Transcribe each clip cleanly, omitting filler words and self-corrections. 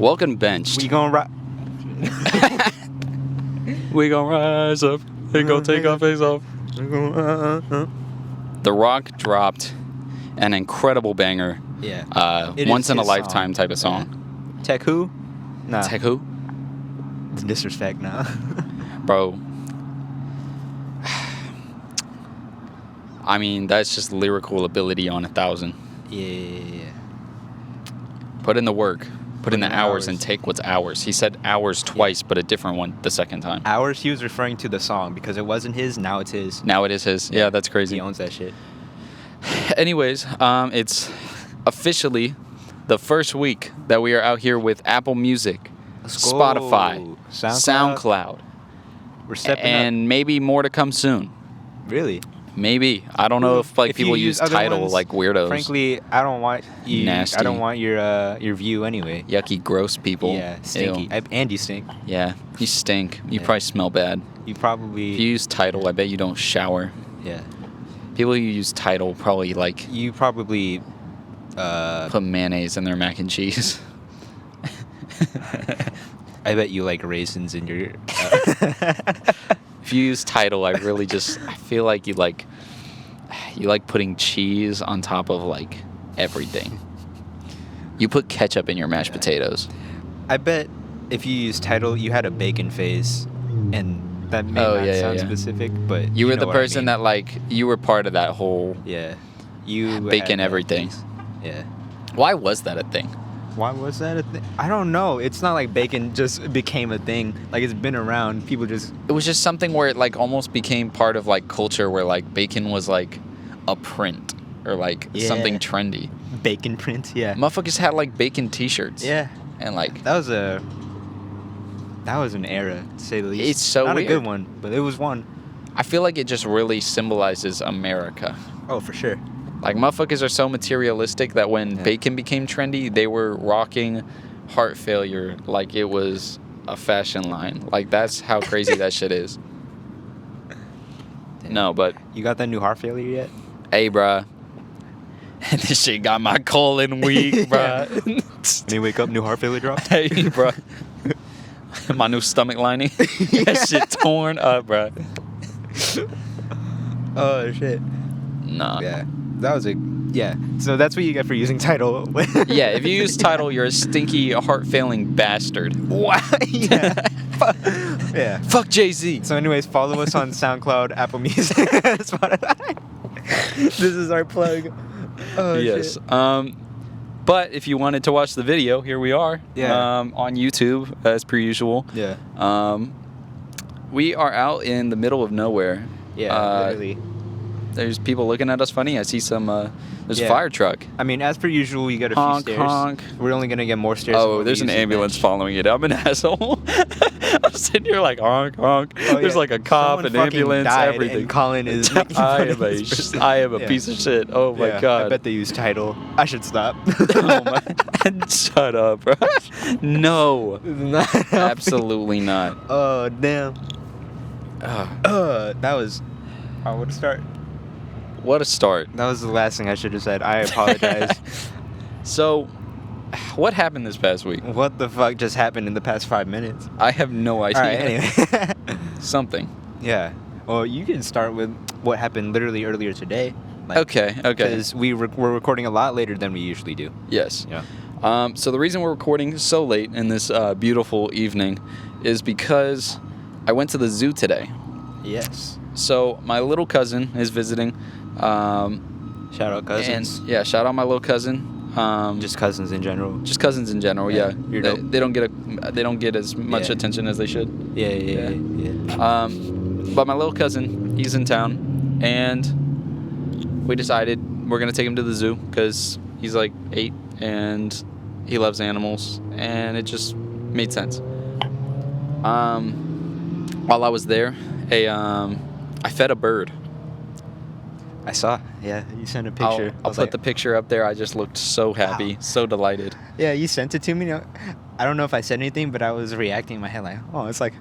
Welcome benched. We gonna We gonna rise up and go take our face off. The Rock dropped an incredible banger. Yeah. Once in a lifetime type of song. Yeah. Tech who? Nah. Tech who? Disrespect now. Bro. I mean, that's just lyrical ability on 1,000. Yeah. Put in the work. Put in the hours hours. and take what's ours. He said hours twice, but a different one the second time. Ours, he was referring to the song because it wasn't his, now it's his. Now it is his. Yeah, that's crazy. He owns that shit. Anyways, it's officially the first week that we are out here with Apple Music, Let's go. Spotify, SoundCloud. SoundCloud, We're stepping and maybe more to come soon. up. Really? Maybe. I don't know if If you people use use other Tidal ones, like weirdos. Frankly, I don't want you. Nasty. I don't want your view anyway. Yucky, gross people. Yeah, stinky. Ew. And you stink. Yeah, you stink. You Yeah. probably smell bad. You probably. If you use Tidal, I bet you don't shower. Yeah. People who use Tidal probably like You probably. put mayonnaise in their mac and cheese. I bet you like raisins in your. If you use Tidal, I feel like you like putting cheese on top of like everything. You put ketchup in your mashed potatoes. I bet if you use Tidal, you had a bacon phase, and that may not sound specific, but You were know the what I person mean. that like you were part of that whole Yeah. You bacon had that everything. phase. Yeah. Why was that a thing? Why was that a thing? I don't know. It's not like bacon just became a thing. Like it's been around. People just. It was just something where it like almost became part of like culture where like bacon was like a print or like something trendy. Bacon print. Yeah. Motherfuckers had like bacon t-shirts. Yeah. And like That was an era, to say the least. It's so not weird. a good one, but it was one. I feel like it just really symbolizes America. Oh, for sure. Like motherfuckers are so materialistic that when bacon became trendy, they were rocking heart failure like it was a fashion line. Like that's how crazy that shit is. No, but You got that new heart failure yet? hey, bruh. This shit got my colon weak, bruh. When you wake up, new heart failure dropped? Hey, bruh. My new stomach lining. That shit torn up, bruh. Oh, shit. Nah. Yeah. That was yeah. So that's what you get for using Tidal. Yeah, if you use Tidal, you're a stinky, heart-failing bastard. Wow. Yeah. Yeah. Fuck Jay-Z. So anyways, follow us on SoundCloud, Apple Music, Spotify. This is our plug. Oh, Yes. shit. But if you wanted to watch the video, here we are. Yeah. On YouTube, as per usual. Yeah. We are out in the middle of nowhere. Yeah, literally. There's people looking at us funny. I see some. There's a Yeah. fire truck. I mean, as per usual, you get a Honk, few stairs. honk. We're only gonna get more stairs. Oh, there's an ambulance following it. I'm an asshole. I'm sitting here like honk honk. Oh, There's yeah. like a cop, Someone an fucking ambulance, died, everything. And Colin is. making I fun am of this person. I am a Yeah. piece of shit. Oh my Yeah, god. I bet they use Tidal. I should stop. Oh my. Shut up, bro. No. Absolutely not. Oh damn. Ugh. That was. I would start. What a start. That was the last thing I should have said. I apologize. So, what happened this past week? What the fuck just happened in the past 5 minutes? I have no idea. All right. Anyway. Something. Yeah. Well, you can start with what happened literally earlier today. Like, Okay. Because we're recording a lot later than we usually do. Yes. Yeah. So the reason we're recording so late in this beautiful evening is because I went to the zoo today. Yes. So my little cousin is visiting. Shout out cousins. And yeah, shout out my little cousin. Just cousins in general. Just cousins in general. Yeah, Yeah. you're They, dope. they don't get as much Yeah. attention as they should. Yeah. But my little cousin, he's in town, and we decided we're gonna take him to the zoo because he's like 8 and he loves animals, and it just made sense. While I was there, I fed a bird. I saw. Yeah, you sent a picture. I'll put the picture up there. I just looked so happy, Wow. so delighted. Yeah, you sent it to me. I don't know if I said anything, but I was reacting in my head like, oh, it's like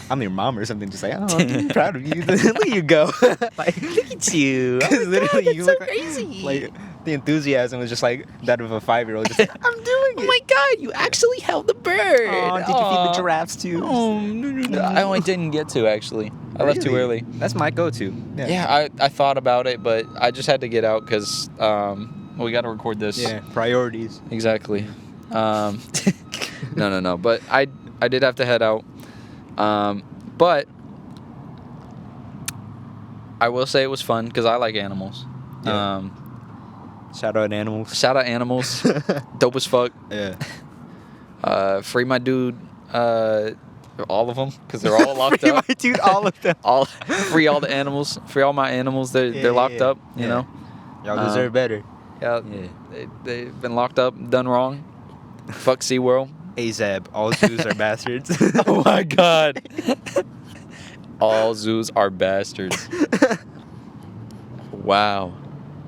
I'm your mom or something. Just like, oh, I'm proud of you. Look at you go. Like, look at you. Because literally, you look crazy. like The enthusiasm was just like that of a 5-year-old. Just like, I'm doing it. Oh my god, you actually held the bird. Oh, did you feed the giraffes too? Oh, no. I only didn't get to, actually. I left too Really? early. That's my go-to. Yeah, I thought about it, but I just had to get out because we got to record this. Yeah. Priorities. Exactly. No. But I did have to head out. But I will say it was fun because I like animals. Yeah. Shout out animals. Shout out animals. Dope as fuck. Yeah. Free my dude. All of them because they're all locked Free up. my dude, all of them. All free all the animals. Free all my animals. They're locked up. You know. Y'all deserve better. Yeah. They've been locked up, done wrong. Fuck SeaWorld. AZAB. All zoos are bastards. Oh my god. All zoos are bastards. Wow.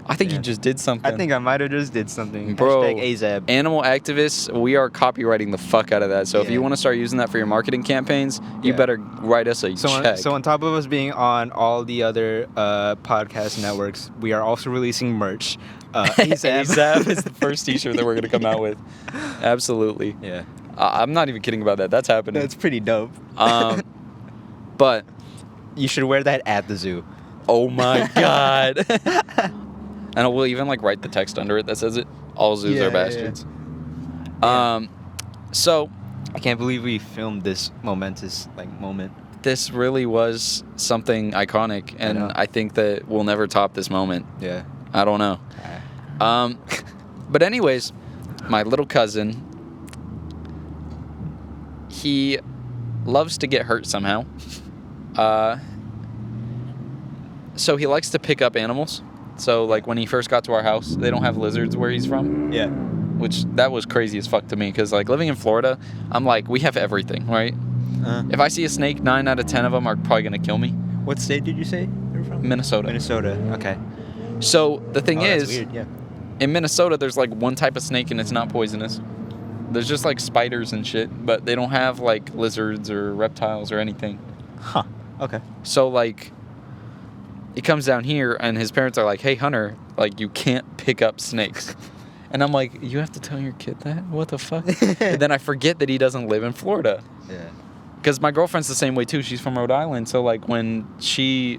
I think you just did something. I think I might have just did something. Bro, Hashtag AZAB. Animal activists, we are copywriting the fuck out of that. So if you want to start using that for your marketing campaigns, you better write us a check. So on top of us being on all the other podcast networks, we are also releasing merch. AZAB is the first t-shirt that we're going to come out with. Absolutely. Yeah. I'm not even kidding about that. That's happening. That's pretty dope. But you should wear that at the zoo. oh my god. And we'll even like write the text under it that says it. All zoos are bastards. So I can't believe we filmed this momentous moment. this really was something iconic, and I think that we'll never top this moment. Yeah. I don't know. But anyways, my little cousin, he loves to get hurt somehow. So he likes to pick up animals. So like when he first got to our house, they don't have lizards where he's from. Yeah. Which that was crazy as fuck to me because like living in Florida, I'm like, we have everything, right? If I see a snake, 9 out of 10 of them are probably gonna kill me. What state did you say you're from? Minnesota. Minnesota. Okay. So the thing That's is, weird. Yeah. in Minnesota, there's like one type of snake and it's not poisonous. There's just like spiders and shit, but they don't have like lizards or reptiles or anything. Huh. Okay. So like, he comes down here and his parents are like, "Hey Hunter, like you can't pick up snakes." And I'm like, "You have to tell your kid that? What the fuck?" And then I forget that he doesn't live in Florida. Yeah. Because my girlfriend's the same way too. She's from Rhode Island, so like when she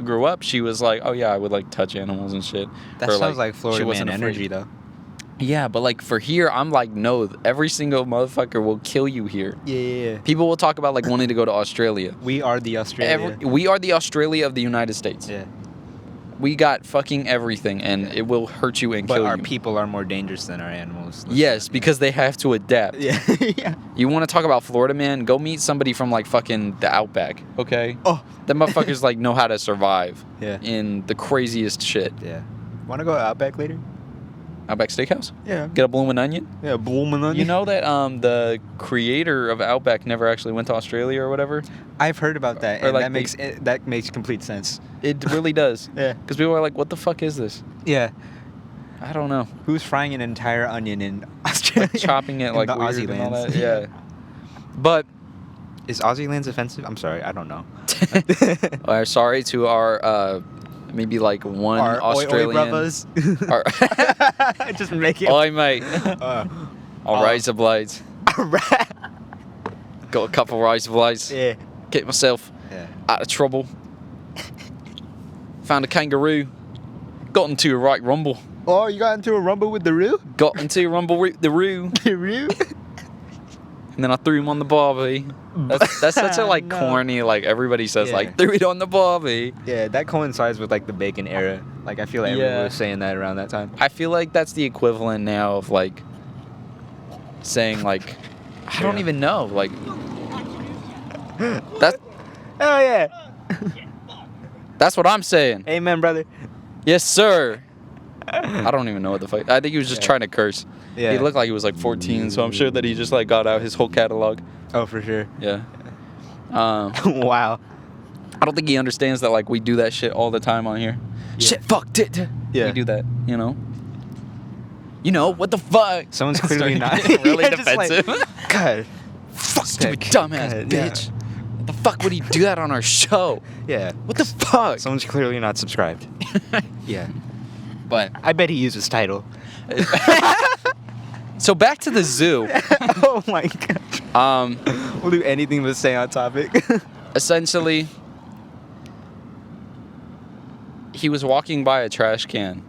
grew up, she was like, "Oh yeah, I would like touch animals and shit." That Or, sounds like she Florida wasn't man afraid. energy, though. Yeah, but like for here, I'm like, no, every single motherfucker will kill you here. Yeah. People will talk about like wanting to go to Australia. We are the Australia. We are the Australia of the United States. Yeah. We got fucking everything, and it will hurt you and But kill our you. people are more dangerous than our animals. Yes, because they have to adapt. Yeah. Yeah. You want to talk about Florida, man? Go meet somebody from like fucking the Outback, okay? Oh. Them motherfuckers like know how to survive Yeah. in the craziest shit. Yeah. Want to go Outback later? Outback Steakhouse? Yeah. Get a bloomin' onion? Yeah, blooming onion. You know that the creator of Outback never actually went to Australia or whatever? I've heard about that, Or and like that makes complete sense. It really does. Yeah. Because people are like, what the fuck is this? Yeah. I don't know. Who's frying an entire onion in Australia? Like chopping it In like the weird Aussie and all lands. that. Yeah. But Is Aussie lands offensive? I'm sorry, I don't know. sorry to our maybe like one Our Australian. oi brothers. Our Just make it. Oi mate. Uh, I'll razor blades. Alright. Got a couple razor blades. Yeah. Get myself Yeah. out of trouble. Found a kangaroo. Got into a right rumble. Oh, you got into a rumble with the Roo? Got into a rumble with the roo. The Roo? And then I threw him on the barbie. That's such a like No. corny, like everybody says, Yeah. like threw it on the barbie. Yeah, that coincides with like the bacon era. Like I feel like everyone Yeah. was saying that around that time. I feel like that's the equivalent now of like saying like I don't Yeah. even know like that. Oh yeah. That's what I'm saying. Amen, brother. Yes, sir. I don't even know what the fuck. I think he was just Yeah. trying to curse. Yeah. He looked like he was like 14, so I'm sure that he just like got out his whole catalog. Oh, for sure. Yeah. Wow. I don't think he understands that like we do that shit all the time on here. Yeah. Shit, fuck, did. Yeah. We do that, you know. You know what the fuck? Someone's clearly Starting not to get really Yeah, just like, defensive. God. Fuck, stupid God, dumbass yeah. bitch. What the fuck would he do that on our show? Yeah. What the fuck? Someone's clearly not subscribed. Yeah. But I bet he used his title. so back to the zoo. Oh my god. We'll do anything but stay on topic. Essentially, he was walking by a trash can,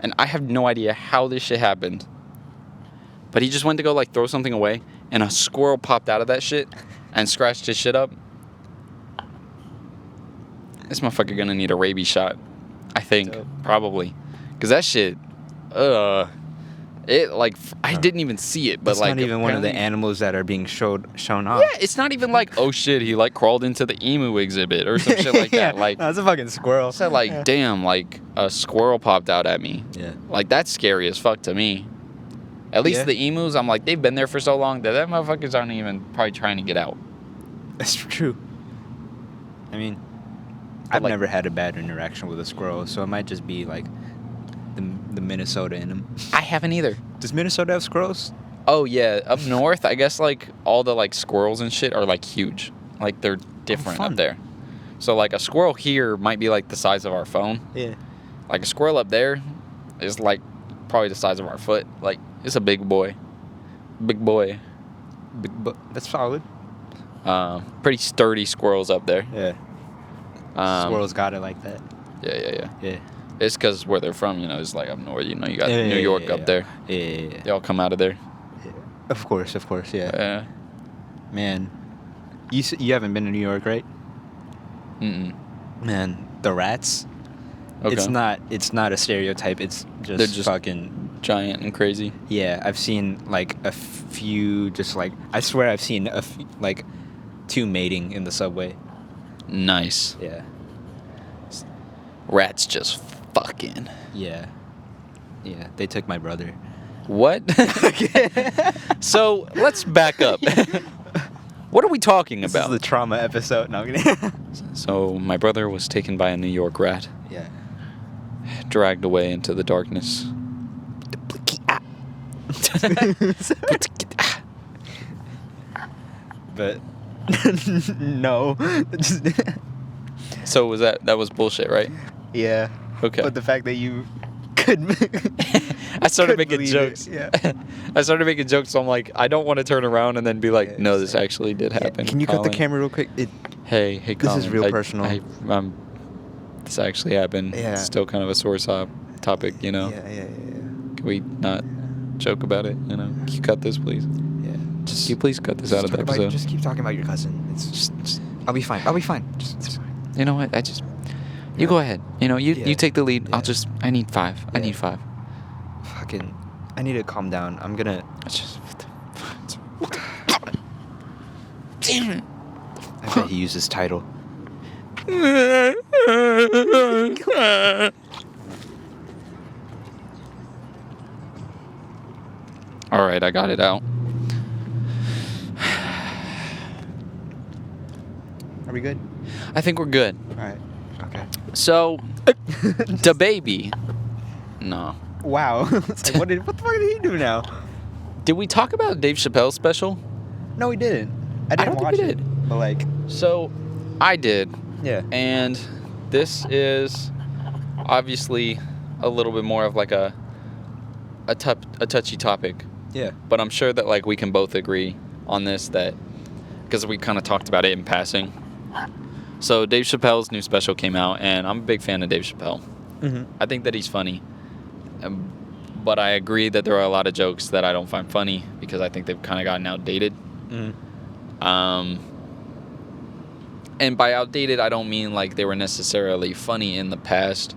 and I have no idea how this shit happened. But he just went to go like throw something away, and a squirrel popped out of that shit and scratched his shit up. This motherfucker gonna need a rabies shot, I think. Dope. Probably, cause that shit, it like I didn't even see it, but It's like not even one of the apparently- animals that are being shown off. Yeah, it's not even like, oh shit, he like crawled into the emu exhibit or some shit like that. Like, no, it's a fucking squirrel. so like, Yeah. damn, like a squirrel popped out at me. Yeah. Like that's scary as fuck to me. At least Yeah. the emus, I'm like, they've been there for so long that motherfuckers aren't even probably trying to get out. That's true. I mean, But, I've like- never had a bad interaction with a squirrel, so it might just be like the Minnesota in them. I haven't either. Does Minnesota have squirrels? Oh yeah, up north, I guess like all the like squirrels and shit are like huge. Like they're different fun. up there. So like a squirrel here might be like the size of our phone. Yeah. Like a squirrel up there is like probably the size of our foot. Like it's a big boy. Big boy. That's solid. Pretty sturdy squirrels up there. Yeah. Squirrels got it like that. Yeah. Yeah. It's because where they're from, you know, it's like up north. You know, you got New York up there. Yeah. They all come out of there. Of course, yeah. Yeah. Man, you haven't been to New York, right? Mm-mm. Man, the rats. Okay. It's not a stereotype. It's just, They're just- fucking. Giant and crazy. Yeah, I've seen like a few. Just like I swear, I've seen like 2 mating in the subway. Nice. Yeah. Rats just fucking. Yeah. Yeah. They took my brother. What? So let's back up. What are we talking This about? is the trauma episode. No, I'm kidding. So my brother was taken by a New York rat, Yeah. dragged away into the darkness. But no. So that was bullshit, right? Yeah. Okay. But the fact that you could. I started could making believe jokes. it, yeah. I started making jokes, so I'm like, I don't want to turn around and then be like, Yeah, no, it's this like- actually did happen. Can you cut the Colin. camera real quick? Hey, This Colin. is real personal. This actually happened. Yeah. It's still kind of a sore topic, you know. Yeah. Can we not joke about it? You know. Can you cut this, please? Yeah. Can you please cut this out of the episode? Just keep talking about your cousin. It's just I'll be fine. It's fine. You know what? You go ahead. You know, you Yeah. take the lead. Yeah. I need 5. I Yeah. need 5. Fucking. I need to calm down. I'm gonna. Damn it. I bet he used his title. All right, I got it out. Are we good? I think we're good. All right. Okay. So, the baby. No. Wow. It's like, what the fuck did he do now? Did we talk about Dave Chappelle's special? No, he didn't. I don't didn't think watch we it. did. But like. So, I did. Yeah. And this is obviously a little bit more of like a touchy topic. Yeah. But I'm sure that like we can both agree on this, that because we kind of talked about it in passing. So Dave Chappelle's new special came out, and I'm a big fan of Dave Chappelle. Mm-hmm. I think that he's funny. But I agree that there are a lot of jokes that I don't find funny because I think they've kind of gotten outdated. Mm-hmm. And by outdated, I don't mean like they were necessarily funny in the past.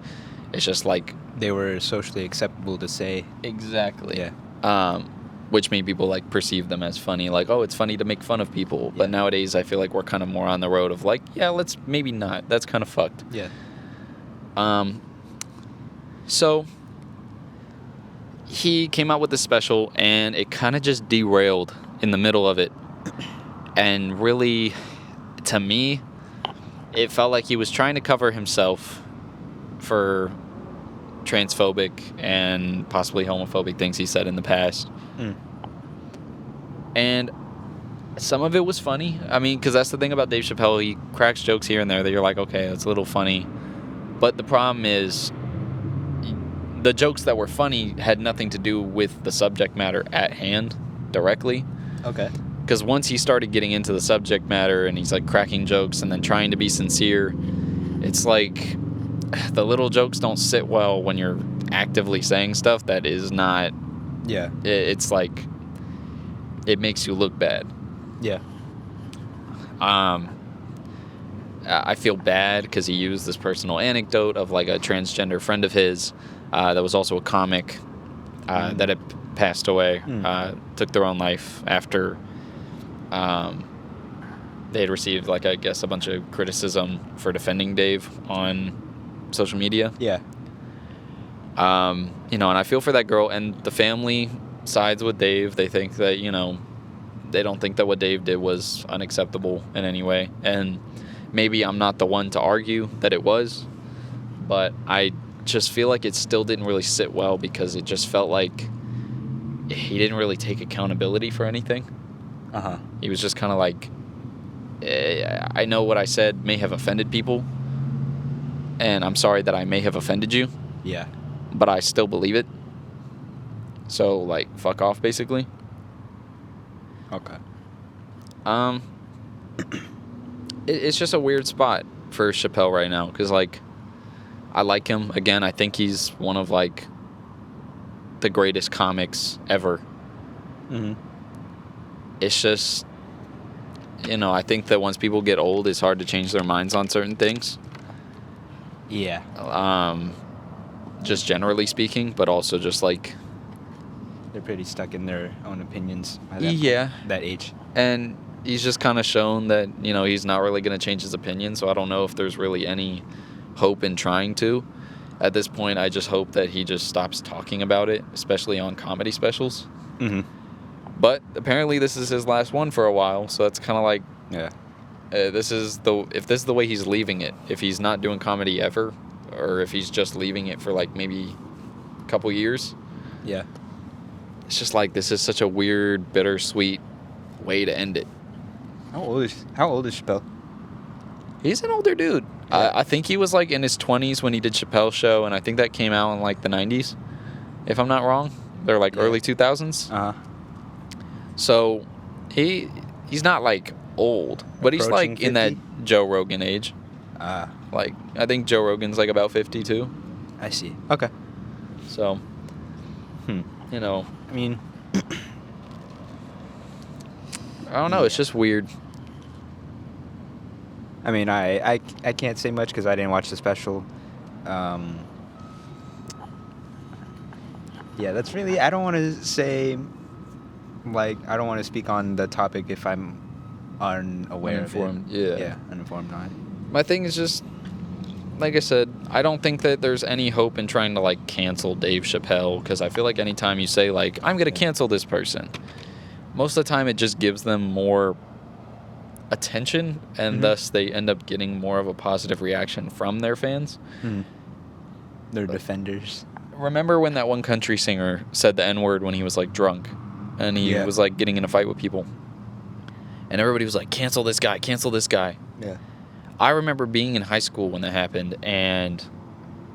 It's just like... They were socially acceptable to say. Exactly. Yeah. Which made people like perceive them as funny. Like, oh, it's funny to make fun of people. But Yeah. nowadays, I feel like we're kind of more on the road of like, yeah, let's maybe not. That's kind of fucked. Yeah. So he came out with this special, and it kind of just derailed in the middle of it. And really, to me, it felt like he was trying to cover himself for transphobic and possibly homophobic things he said in the past. Mm. And some of it was funny. I mean, because that's the thing about Dave Chappelle. He cracks jokes here and there that you're like, okay, that's a little funny. But the problem is the jokes that were funny had nothing to do with the subject matter at hand directly. Okay. Because once he started getting into the subject matter and he's like cracking jokes and then trying to be sincere, it's like the little jokes don't sit well when you're actively saying stuff that is not. Yeah. It's like it makes you look bad. Yeah. I feel bad because he used this personal anecdote of like a transgender friend of his that was also a comic that had passed away, took their own life after they had received, like, I guess, a bunch of criticism for defending Dave on social media. Yeah. And I feel for that girl, and the family sides with Dave. They think that, they don't think that what Dave did was unacceptable in any way. And maybe I'm not the one to argue that it was, but I just feel like it still didn't really sit well because it just felt like he didn't really take accountability for anything. Uh-huh. He was just kind of like, I know what I said may have offended people, and I'm sorry that I may have offended you, Yeah. but I still believe it. So, like, fuck off, basically. Okay. It's just a weird spot for Chappelle right now, because, like, I like him. Again, I think he's one of, like, the greatest comics ever. Mm-hmm. It's just, I think that once people get old, it's hard to change their minds on certain things. Yeah. Just generally speaking, but also just, like... They're pretty stuck in their own opinions by that age. And he's just kind of shown that, he's not really going to change his opinion, so I don't know if there's really any hope in trying to. At this point, I just hope that he just stops talking about it, especially on comedy specials. Mm-hmm. But apparently this is his last one for a while, so it's kind of like, Yeah. if this is the way he's leaving it, if he's not doing comedy ever, or if he's just leaving it for like maybe a couple years, Yeah. it's just like this is such a weird, bittersweet way to end it. How old is Chappelle? He's an older dude. Yeah. I think he was like in his 20s when he did Chappelle's Show, and I think that came out in like the 90s, if I'm not wrong. They're like early 2000s. Uh-huh. So he's not like old, but he's Approaching like in that 50? Joe Rogan age. Like, I think Joe Rogan's like about 52. I see. Okay. So, I mean, I don't know. It's just weird. I mean, I can't say much because I didn't watch the special. Yeah, that's really... I don't want to say... Like, I don't want to speak on the topic if I'm unaware Uninformed, of it. yeah. Yeah, uninformed on it. My thing is just, like I said, I don't think that there's any hope in trying to, like, cancel Dave Chappelle, because I feel like anytime you say, like, I'm going to cancel this person, most of the time it just gives them more attention, and thus they end up getting more of a positive reaction from their fans. They're defenders. Remember when that one country singer said the N-word when he was, like, drunk, and he was, like, getting in a fight with people? And everybody was like, cancel this guy, cancel this guy. Yeah. I remember being in high school when that happened, and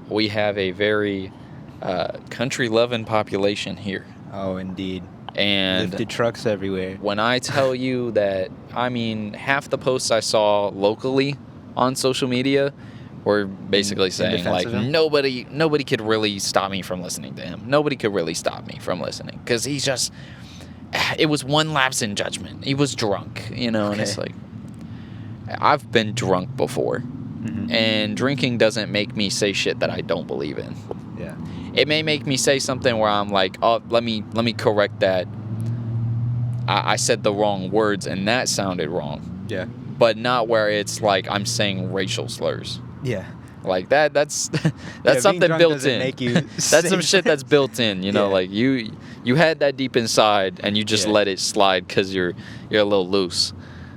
we have a very country-loving population here. Oh, indeed. And Lifted trucks everywhere. when I tell you that, I mean, half the posts I saw locally on social media were basically saying, defense like, of him? nobody could really stop me from listening to him. Nobody could really stop me from listening, because he's just... It was one lapse in judgment. He was drunk, and it's like... I've been drunk before, and drinking doesn't make me say shit that I don't believe in. Yeah. It may make me say something where I'm like, oh, let me correct that. I said the wrong words, and that sounded wrong. Yeah. But not where it's like I'm saying racial slurs. Yeah. Like that's being something drunk built doesn't in. make you That's say some shit that's built in, Yeah. like you had that deep inside and you just Yeah. let it slide cuz you're a little loose.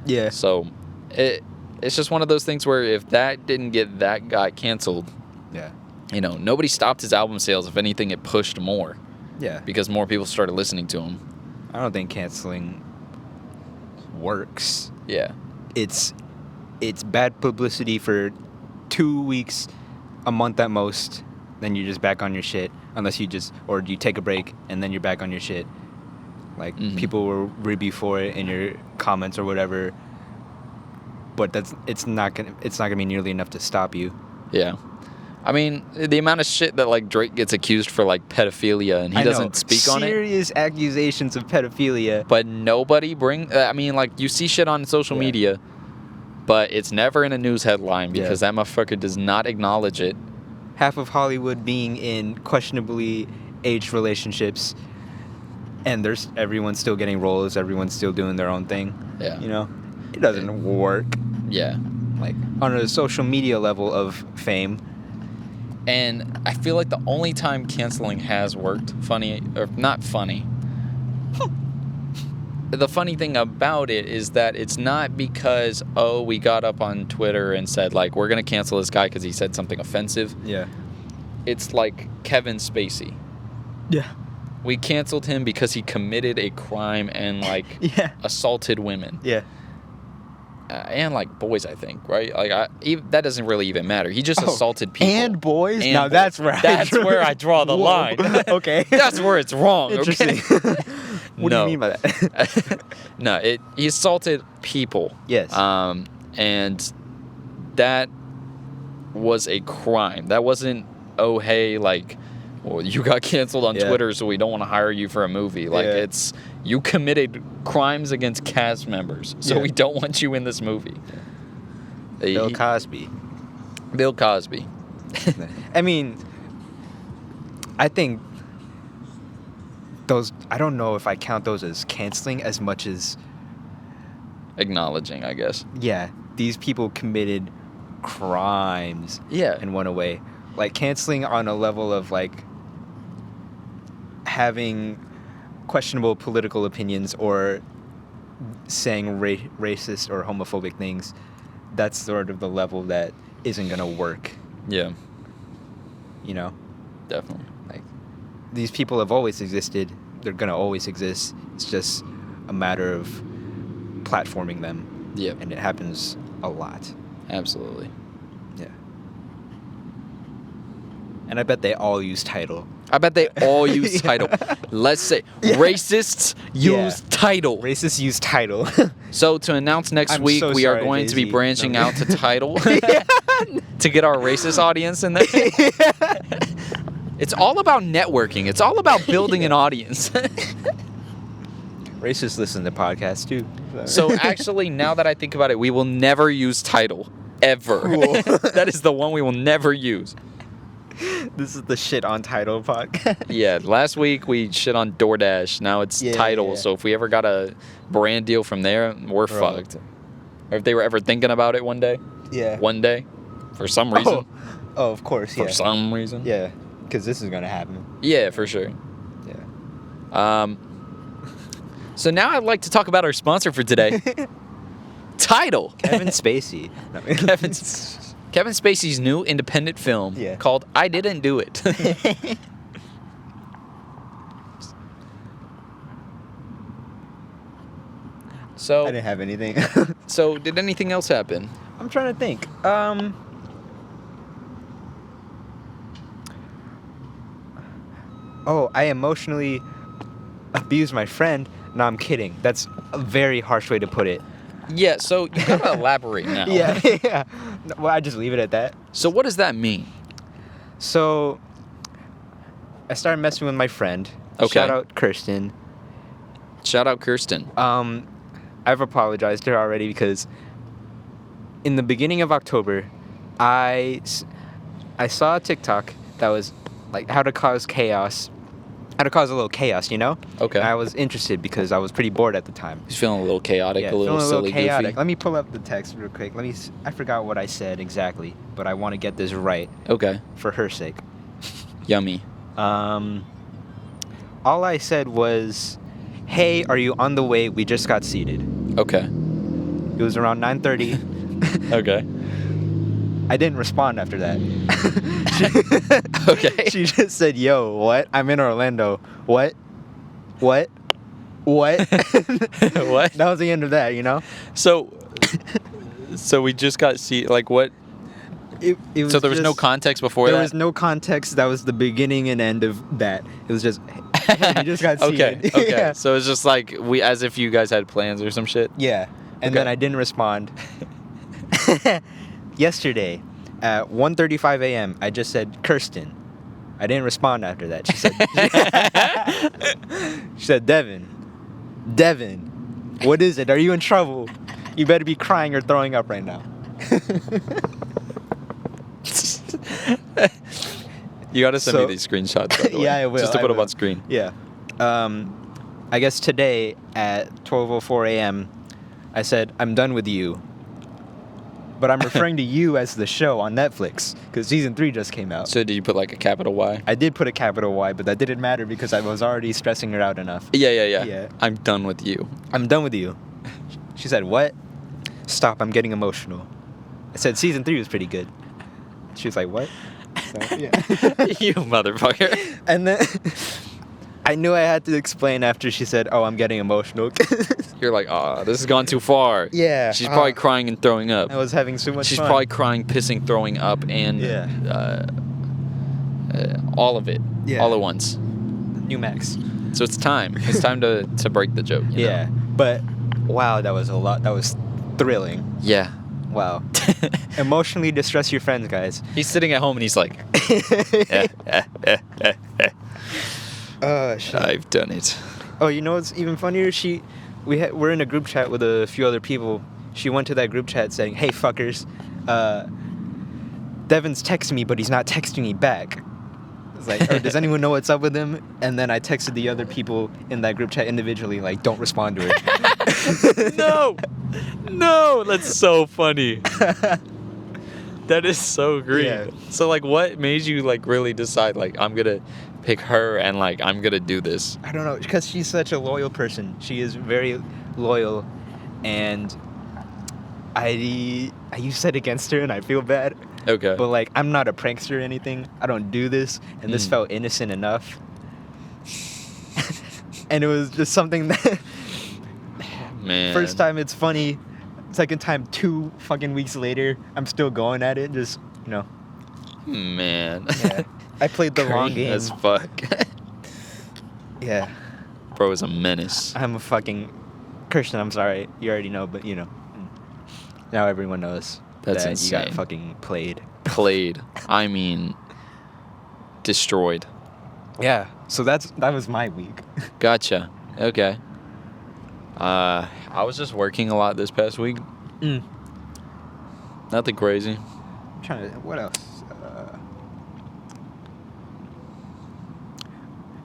Yeah. So it's just one of those things where if that didn't get that guy canceled, Yeah. nobody stopped his album sales. If anything, it pushed more Yeah. because more people started listening to him. I don't think canceling works. Yeah. It's bad publicity for 2 weeks, a month at most, then you're just back on your shit. Unless you or you take a break and then you're back on your shit. Like people will rib you for it in your comments or whatever. But it's not gonna be nearly enough to stop you. Yeah. I mean, the amount of shit that like Drake gets accused for like pedophilia and he doesn't speak on it. Serious accusations of pedophilia. But nobody I mean, like you see shit on social media, but it's never in a news headline because that motherfucker does not acknowledge it. Half of Hollywood being in questionably aged relationships, and everyone's still getting roles, everyone's still doing their own thing. Yeah. You know? It doesn't work. Yeah. Like on a social media level of fame. And I feel like the only time canceling has worked, funny or not funny. The funny thing about it is that it's not because, we got up on Twitter and said, like, we're going to cancel this guy because he said something offensive. Yeah. It's like Kevin Spacey. Yeah. We canceled him because he committed a crime and, like, assaulted women. Yeah. And, like, boys, I think, right? Like, that doesn't really even matter. He just assaulted people. And boys? And now, boys. That's where I draw the line. Okay. That's where it's wrong, Interesting. okay? What do you mean by that? No, he assaulted people. Yes. And that was a crime. That wasn't, oh, hey, like, well, you got canceled on Twitter, so we don't want to hire you for a movie. Like, it's, you committed crimes against cast members, so we don't want you in this movie. Bill Cosby. Bill Cosby. I mean, I think I don't know if I count those as canceling as much as acknowledging, I guess. Yeah, these people committed crimes and went away. Like canceling on a level of like having questionable political opinions or saying racist or homophobic things, that's sort of the level that isn't going to work. Yeah. You know? Definitely. Like, these people have always existed. They're going to always exist. It's just a matter of platforming them. Yeah. And it happens a lot. Absolutely. Yeah. And I bet they all use title. Title. Let's say racists use title. Racists use title. So to announce next week, we are going to be branching out to title to get our racist audience in there. It's all about networking. It's all about building an audience. Racists listen to podcasts too. So actually, now that I think about it, we will never use title. Ever. Cool. That is the one we will never use. This is the shit on Tidal podcast. Yeah, last week we shit on DoorDash. Now it's Tidal. Yeah. So if we ever got a brand deal from there, we're fucked. Or if they were ever thinking about it one day. Yeah. One day. For some reason. Oh of course, For some reason. Yeah, because this is going to happen. Yeah, for sure. Yeah. So now I'd like to talk about our sponsor for today. Tidal. Kevin Spacey. Kevin Spacey's new independent film called I Didn't Do It. So I didn't have anything. So did anything else happen? I'm trying to think. I emotionally abused my friend. No, I'm kidding. That's a very harsh way to put it. Yeah, so you gotta elaborate now. Yeah. Well, I just leave it at that. So what does that mean? So I started messing with my friend. Okay. Shout out Kirsten. I've apologized to her already because in the beginning of October, I saw a TikTok that was like how to cause a little chaos, you know? Okay. And I was interested because I was pretty bored at the time. He's feeling a little chaotic, a little silly, chaotic. goofy. Let me pull up the text real quick. I forgot what I said exactly, but I want to get this right. Okay. For her sake. Yummy. All I said was, "Hey, are you on the way? We just got seated." Okay. It was around 9:30. Okay. I didn't respond after that. Okay. She just said, "Yo, what? I'm in Orlando. What? What? What?" What? That was the end of that, you know? So we just got like what? It was So there was no just- context before There that? was no context. That was the beginning and end of that. It was just, hey, you just got Okay, seated. okay. Yeah. So it's just like as if you guys had plans or some shit. Yeah. And Okay. then I didn't respond. Yesterday, at 1:35 a.m., I just said, Kirsten. I didn't respond after that. She said, she said, Devin, what is it? Are you in trouble? You better be crying or throwing up right now. You gotta send me So- these screenshots. By the way, Yeah, I will, Just to I put them will. on screen. Yeah. I guess today at 12:04 a.m., I said, I'm done with you. But I'm referring to you as the show on Netflix because season 3 just came out. So did you put like a capital Y? I did put a capital Y, but that didn't matter because I was already stressing her out enough. Yeah. Yeah. I'm done with you. I'm done with you. She said, what? Stop, I'm getting emotional. I said, season 3 was pretty good. She was like, what? So, yeah. You motherfucker. And then I knew I had to explain after she said, oh, I'm getting emotional. You're like, oh, this has gone too far. Yeah, She's probably uh, crying and throwing up. I was having so much She's fun. probably crying, pissing, throwing up, and Yeah. all of it, Yeah. all at once. New Max. So it's time. It's time to break the joke. you know? Yeah. But wow, that was a lot. That was thrilling. Yeah. Wow. Emotionally distress your friends, guys. He's sitting at home and he's like, Shit. I've done it. Oh, you know what's even funnier? We're in a group chat with a few other people. She went to that group chat saying, "Hey fuckers, Devin's texting me, but he's not texting me back." It's like, oh, does anyone know what's up with him? And then I texted the other people in that group chat individually, like, don't respond to her. No, that's so funny. That is so green. Yeah. So like, what made you like really decide like I'm gonna pick her and like I'm gonna do this? I don't know, because she's such a loyal person. She is very loyal, and I use that against her, and I feel bad. Okay. But like, I'm not a prankster or anything. I don't do this, and this Mm. felt innocent enough. And it was just something that Man. first time it's funny, second time 2 fucking weeks later, I'm still going at it. Just Man. yeah. I played the long Green game. as fuck. Yeah, Bro is a menace. I'm a fucking Christian. I'm sorry, you already know, but you know, now everyone knows That's that you insane. got fucking played. Played. I mean, destroyed. Yeah, so that was my week. Gotcha. Okay. I was just working a lot this past week. Nothing crazy. I'm trying to. What else?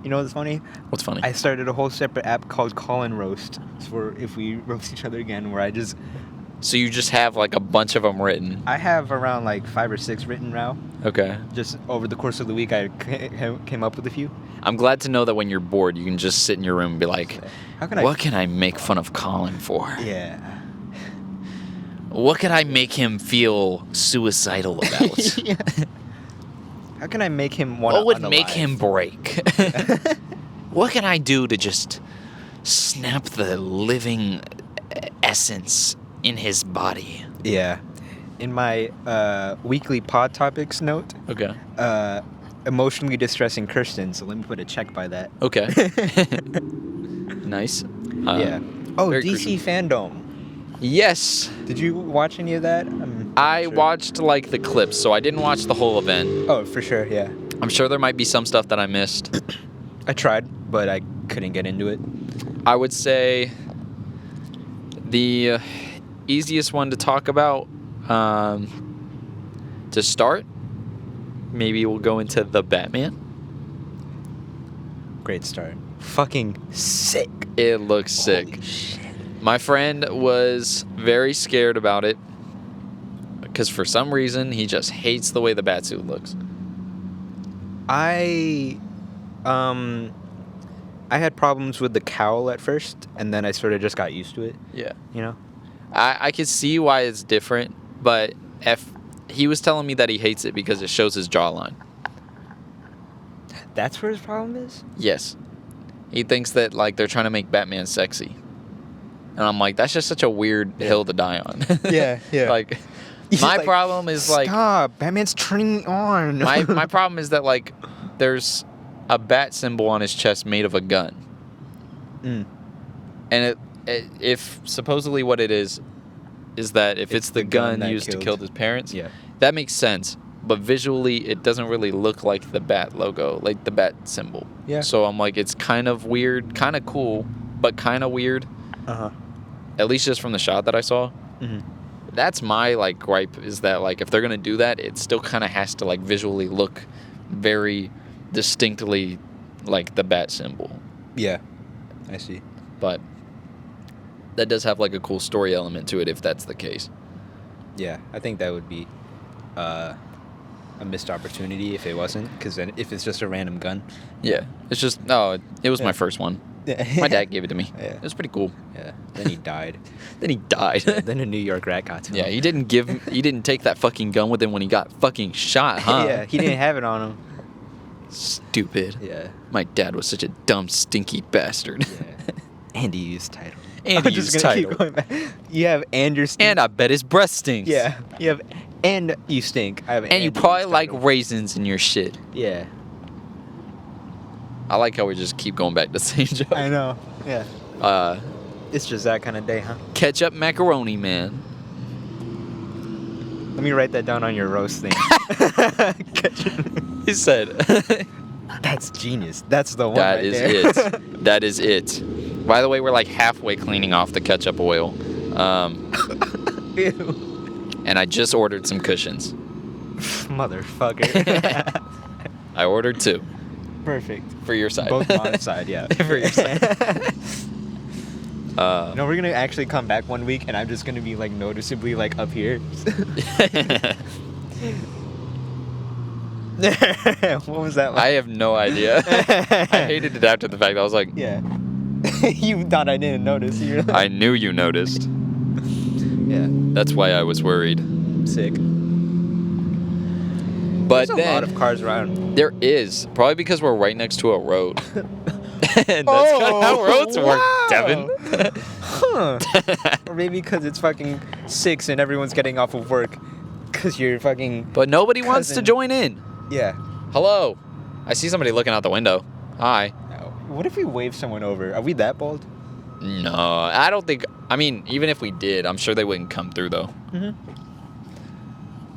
You know what's funny? What's funny? I started a whole separate app called Call and Roast for if we roast each other again. Where So you just have like a bunch of them written. I have around like 5 or 6 written now. Okay. Just over the course of the week, I came up with a few. I'm glad to know that when you're bored, you can just sit in your room and be like, How can what can I make fun of Colin for? Yeah. What could I make him feel suicidal about? Yeah. How can I make him want? What would make him break? What can I do to just snap the living essence in his body? Yeah. In my weekly pod topics note, Okay. emotionally distressing Kirsten. So let me put a check by that. Okay. Nice. Yeah. Oh, very DC Fandom. Yes. Did you watch any of that? I Sure. watched like the clips, so I didn't watch the whole event. Oh, for sure. Yeah. I'm sure there might be some stuff that I missed. I tried, but I couldn't get into it. I would say the easiest one to talk about to start, maybe we'll go into the Batman. Great start. Fucking sick. It looks sick. Holy shit. My friend was very scared about it because for some reason he just hates the way the Batsuit looks. I had problems with the cowl at first, and then I sort of just got used to it. Yeah. You know. I could see why it's different, but if he was telling me that he hates it because it shows his jawline. That's where his problem is. Yes. He thinks that like they're trying to make Batman sexy. And I'm like, that's just such a weird hill to die on. Yeah, yeah. Like He's My like, problem is like stop, Batman's turning on. my problem is that like there's a bat symbol on his chest made of a gun, Mm. and if supposedly what it is that if it's the gun that used to killed. kill his parents, Yeah. that makes sense. But visually, it doesn't really look like the bat logo, like the bat symbol. Yeah. So I'm like, it's kind of weird, kind of cool, but kind of weird. Uh-huh. At least just from the shot that I saw. Mm-hmm. That's my like gripe is that like if they're gonna do that, it still kind of has to like visually look very distinctly like the bat symbol. Yeah, I see. But that does have like a cool story element to it if that's the case. Yeah, I think that would be a missed opportunity if it wasn't, because then if it's just a random gun. Yeah, it's just no, it was my Yeah. first one. Yeah. My dad gave it to me. Yeah. It was pretty cool. Yeah. Then he died. Then he died. Then a New York rat got to him. Yeah, he didn't take that fucking gun with him when he got fucking shot, huh? Yeah, he didn't have it on him. Stupid. Yeah. My dad was such a dumb, stinky bastard. Yeah. And he used title. And I'm he just used gonna title. keep going back. You have and your stink. And I bet his breath stinks. Yeah. You have and you stink. I have And you used probably like title. raisins in your shit. Yeah. I like how we just keep going back to the same joke. I know. Yeah. Uh, It's just that kind of day, huh? ketchup macaroni, man. Let me write that down on your roast thing. He said. That's genius. That's the one. That right is there. it. That is it. By the way, we're like halfway cleaning off the ketchup oil. Ew. And I just ordered some cushions. Motherfucker. I ordered 2 Perfect. for your side. Both on side, yeah. For your side. No, we're gonna actually come back one week, and I'm just gonna be like noticeably like up here. What was that? I have no idea. I hated it after the fact. I was like, Yeah. You thought I didn't notice. You're like, I knew you noticed. yeah. That's why I was worried. Sick. But There's a then lot of cars around. there is probably because we're right next to a road. And that's kind of how roads work, Devin. Huh. Or maybe because it's fucking 6 and everyone's getting off of work. Because you're fucking. But nobody wants to Cousin. join in. Yeah. Hello. I see somebody looking out the window. Hi. What if we wave someone over? Are we that bold? No, I don't think. I mean, even if we did, I'm sure they wouldn't come through though. Mm-hmm.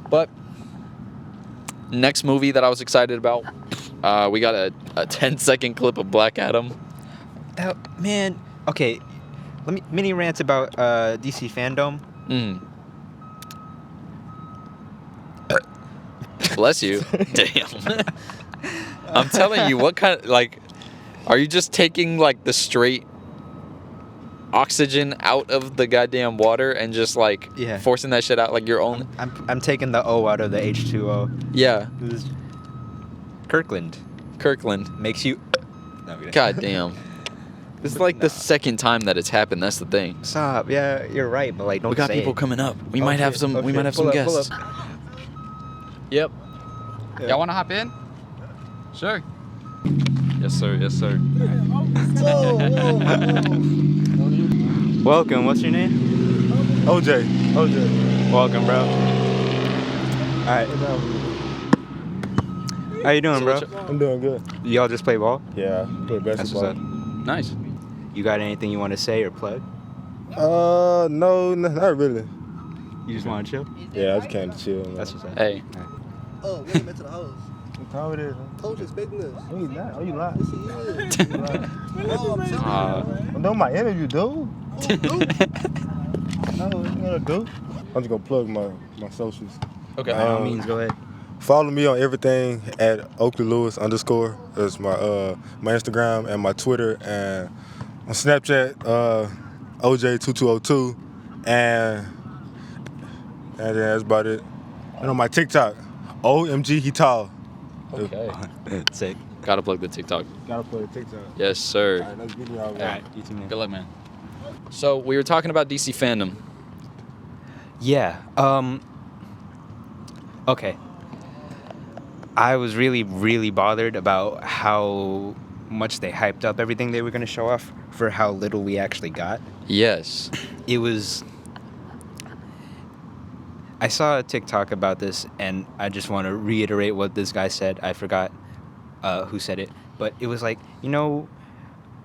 But next movie that I was excited about, we got a 10-second clip of Black Adam. Man. Okay. Let me mini rants about DC fandom. Mm. Bless you. Damn. I'm telling you, what kind of like, are you just taking like the straight oxygen out of the goddamn water and just like Yeah. forcing that shit out like your own? I'm taking the O out of the H2O. Yeah, Kirkland Kirkland. makes you. No, we don't. God damn. This is like the second time that it's happened. That's the thing. Stop. Yeah, you're right, but like, don't We got say people it. coming up. We Oh, might have shit. some. Oh, we shit. might have some Pull up, pull guests. up. Yep. Yeah. Y'all want to hop in? Sure. Yes, sir. Yes, sir. Welcome. What's your name? OJ. Welcome, bro. All right. How you doing, So bro? what's your- I'm doing good. Y'all just play ball? Yeah, play That's what's basketball. up. Nice. You got anything you want to say or plug? No, not really. You just want to chill? Yeah, I just came to chill. Man. That's what's up. Hey. Oh, we ain't been to the house. What time it is? Coach expecting us. Oh, you not? Oh, you lying? Yes, he is. Oh, I'm telling I'm doing my interview, dude. you. No, you gotta do. I'm just gonna plug my socials. Okay. By all means, go ahead. Follow me on everything at OakleyLewis _ That's my Instagram and my Twitter, and on Snapchat OJ2202, and then that's about it. And on my TikTok, OMG he tall. Okay. Sick. Gotta plug the TikTok. Gotta play the TikTok. Yes, sir. Alright, let's get it out. All right. You too, man. Good luck, man. So we were talking about DC fandom. Yeah. Okay. I was really, really bothered about how much they hyped up everything they were going to show off for how little we actually got. Yes. It was. I saw a TikTok about this, and I just want to reiterate what this guy said. I forgot who said it, but it was like, you know,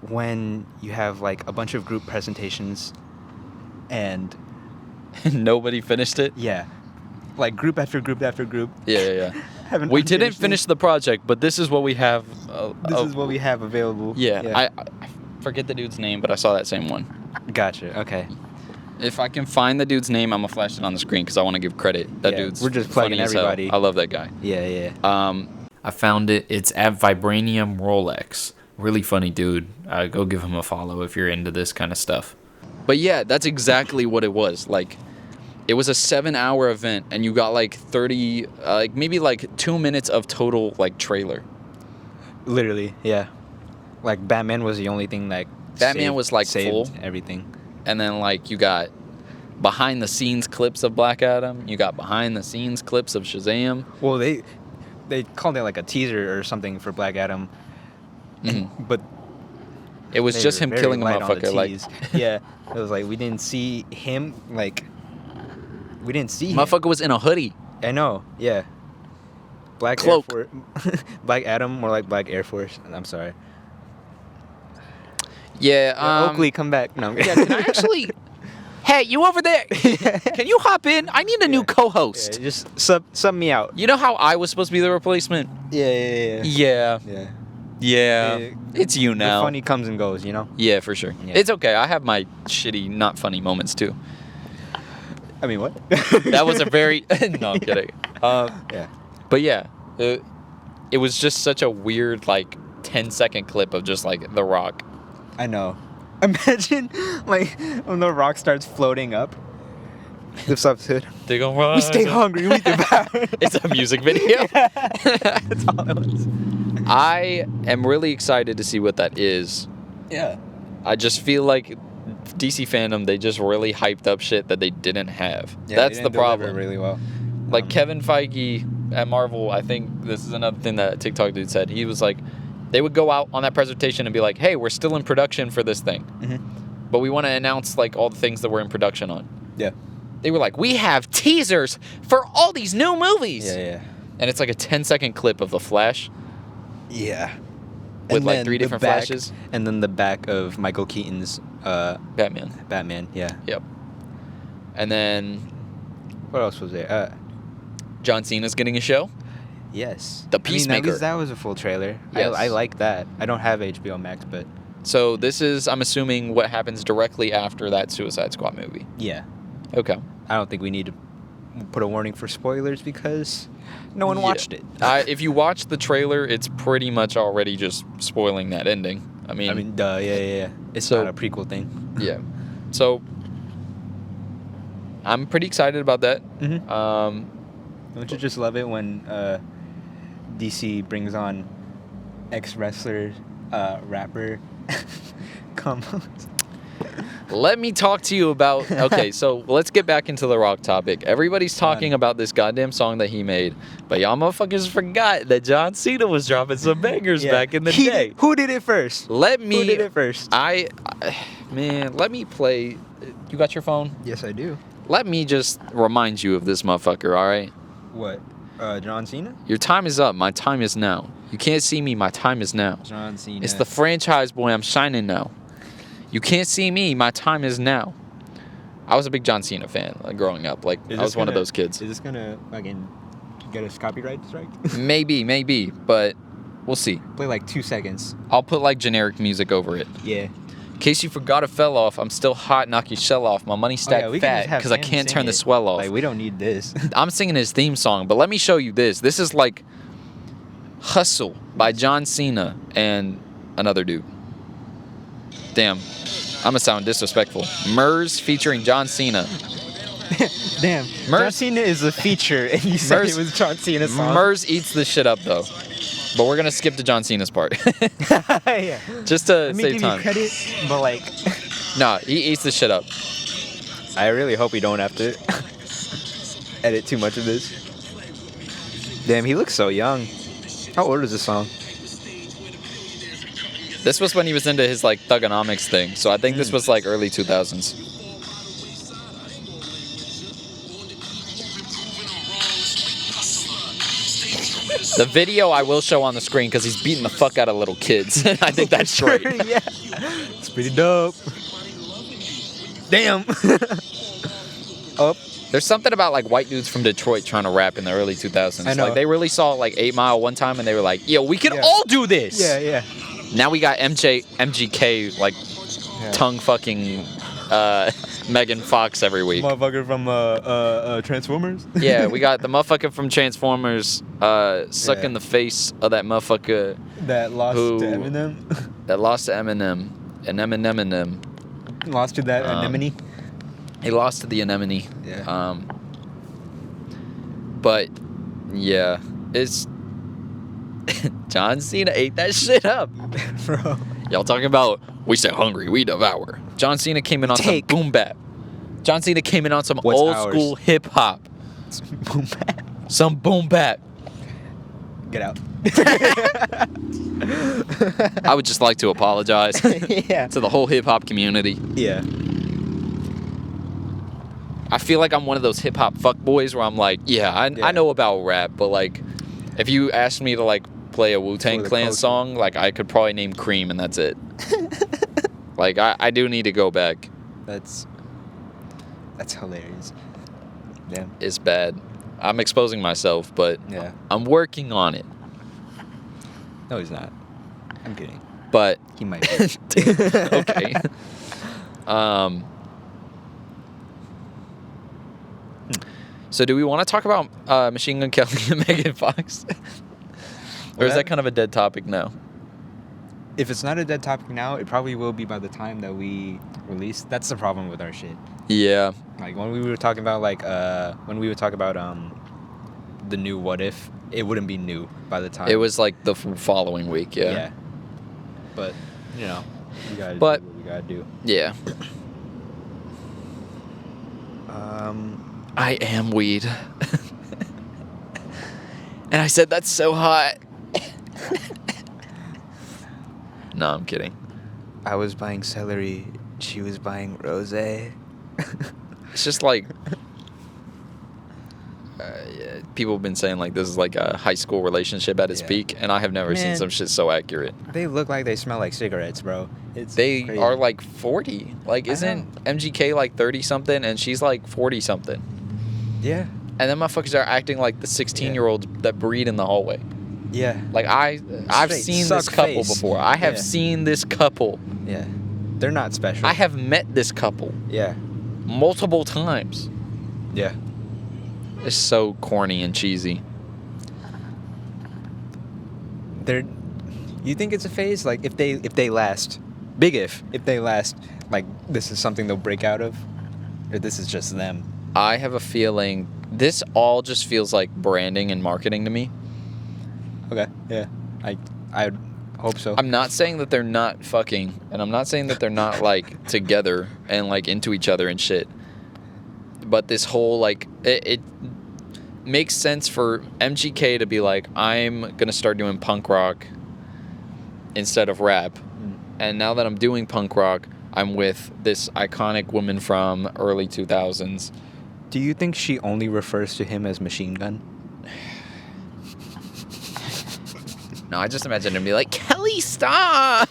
when you have like a bunch of group presentations, and Nobody finished it. yeah, like group after group after group. Yeah. haven't We didn't unfinished finish the project, but this is what we have. This is what we have available. Yeah, I forget the dude's name, but I saw that same one. Gotcha. Okay. If I can find the dude's name, I'm gonna flash it on the screen because I want to give credit. That Yeah, dude's we're just plugging funny as hell. everybody. I love that guy. Yeah. I found it. It's at Vibranium Rolex. Really funny dude. Go give him a follow if you're into this kind of stuff. But yeah, that's exactly what it was. Like, it was a 7-hour event, and you got like 30, maybe like 2 minutes of total like trailer. Literally. Yeah. Like Batman was the only thing like. Batman was, like, saved full. everything. And then like you got behind the scenes clips of Black Adam. You got behind the scenes clips of Shazam. Well, they called it like a teaser or something for Black Adam, but It was they just were him very killing a light on the motherfucker. Like, tease. Yeah, it was like we didn't see him. Like we didn't see him. motherfucker was in a hoodie. I know. Yeah. Black Cloak. Air Force. Black Adam, more like Black Air Force. I'm sorry. Yeah. Oakley, come back. No. Yeah, can I actually? Hey, you over there? Can you hop in? I need a new Yeah, co-host. just sub me out. You know how I was supposed to be the replacement? Yeah. Yeah. Yeah. Yeah. It's you now. The funny comes and goes, you know. Yeah, for sure. Yeah. It's okay. I have my shitty, not funny moments too. I mean, what? That was a very. No, I'm kidding. Yeah. But yeah, it was just such a weird, like, 10-second clip of just like The Rock. I know. Imagine, like, when the rock starts floating up. Lifts up his hood. They go run. We stay hungry. We devour. It's a music video. That's all it was. I am really excited to see what that is. Yeah. I just feel like DC fandom, they just really hyped up shit that they didn't have. That's the problem. Really well. Like Kevin Feige at Marvel, I think this is another thing that TikTok dude said. He was like, they would go out on that presentation and be like, hey, we're still in production for this thing. But we want to announce like all the things that we're in production on. Yeah. They were like, we have teasers for all these new movies. Yeah. And it's like a 10-second clip of The Flash Yeah. with And like then 3 the different back- flashes. And then the back of Michael Keaton's Batman. Batman. Yeah. Yep. And then What else was there? John Cena's getting a show. Yes. The I mean, Peacemaker. that was a full trailer. Yes. I like that. I don't have HBO Max, but So this is, I'm assuming, what happens directly after that Suicide Squad movie. yeah. Okay. I don't think we need to put a warning for spoilers because no one Yeah. watched it. If you watch the trailer, it's pretty much already just spoiling that ending. I mean, Duh. Yeah. It's So- not a prequel thing. yeah. So I'm pretty excited about that. Mm-hmm. Don't you just love it when DC brings on ex-wrestler, rapper combos? Let me talk to you about. Okay, so let's get back into the Rock topic. Everybody's talking about this goddamn song that he made, but y'all motherfuckers forgot that John Cena was dropping some bangers back in the day. Who did it first? Let me. Who did it first? Man, let me play. You got your phone? Yes, I do. Let me just remind you of this motherfucker, all right? What? John Cena? Your time is up. My time is now. You can't see me. My time is now. John Cena. It's the franchise boy. I'm shining now. You can't see me. My time is now. I was a big John Cena fan growing up. Like, I was one of those kids. Is this gonna fucking get us copyright strike? Maybe, but we'll see. Play like 2 seconds. I'll put like generic music over it. Yeah. In case you forgot it fell off, I'm still hot, knock your shell off. My money stacked we can fat just have because I Sam can't sing turn the it. swell off. Like, we don't need this. I'm singing his theme song, but let me show you this. This is like Hustle by John Cena and another dude. Damn, I'm gonna sound disrespectful. Murs featuring John Cena. Damn. John Murs- Cena is a feature, and you said Murs- it was John Cena's song. Murs eats this shit up though. But we're gonna skip to John Cena's part. Yeah. Just to Let me save give time. you credit, but like, Nah, he eats this shit up. I really hope we don't have to edit too much of this. Damn, he looks so young. How old is this song? This was when he was into his like thugonomics thing. So I think this was like early 2000s. The video I will show on the screen because he's beating the fuck out of little kids. I think that's great. Yeah. It's pretty dope. Damn. Oh. There's something about like white dudes from Detroit trying to rap in the early 2000s. I know. Like they really saw like 8 Mile one time and they were like, yo, we can Yeah. all do this. Yeah. Now we got MGK like tongue fucking Megan Fox every week. Motherfucker from Transformers. Yeah, we got the motherfucker from Transformers sucking the face of that motherfucker That lost Who- to Eminem. that lost to Eminem. And Eminem. Lost to that anemone. He lost to the anemone. Yeah. But yeah, it's John Cena ate that shit up. Bro. Y'all talking about we say hungry, we devour. John Cena came in on Take. some boom bap. John Cena came in on some What's old ours? school hip hop. Boom bap. Some boom bap. Get out. I would just like to apologize Yeah. to the whole hip hop community. Yeah. I feel like I'm one of those hip hop fuck boys where I'm like, yeah, I know about rap, but like, if you asked me to like play a Wu-Tang For the Clan culture. song, like I could probably name Cream and that's it. Like I do need to go back. That's hilarious. Damn. It's bad. I'm exposing myself, but Yeah. I'm working on it. No, he's not. I'm kidding. But He might be. okay. So do we want to talk about Machine Gun Kelly and Megan Fox? Or is that kind of a dead topic now? If it's not a dead topic now, it probably will be by the time that we release. That's the problem with our shit. Yeah. Like when we were talking about the new What If, it wouldn't be new by the time. It was like the following week, Yeah. But you know, we gotta But- do what we gotta do. Yeah. I am weed. And I said that's so hot. No, I'm kidding. I was buying celery. She was buying rosé. It's just like yeah, people have been saying like this is like a high school relationship at its Yeah. peak, and I have never seen Man. some shit so accurate. They look like they smell like cigarettes, bro. They crazy. are like 40. Like, I isn't MGK like 30 something, and she's like 40 something? Yeah. And then motherfuckers are acting like the 16-year-olds that breed in the hallway. Yeah. Like I've Straight seen suck this couple face. before. I have Yeah. seen this couple. Yeah. They're not special. I have met this couple Yeah. multiple times. Yeah. It's so corny and cheesy. They're. You think it's a phase? Like if they last, big if they last, like this is something they'll break out of, or this is just them. I have a feeling this all just feels like branding and marketing to me. Okay. Yeah. I hope so. I'm not saying that they're not fucking, and I'm not saying that they're not like together and like into each other and shit. But this whole like it makes sense for MGK to be like, I'm gonna start doing punk rock instead of rap. And now that I'm doing punk rock, I'm with this iconic woman from early 2000s. Do you think she only refers to him as Machine Gun? No, I just imagine him be like, Kelly, stop!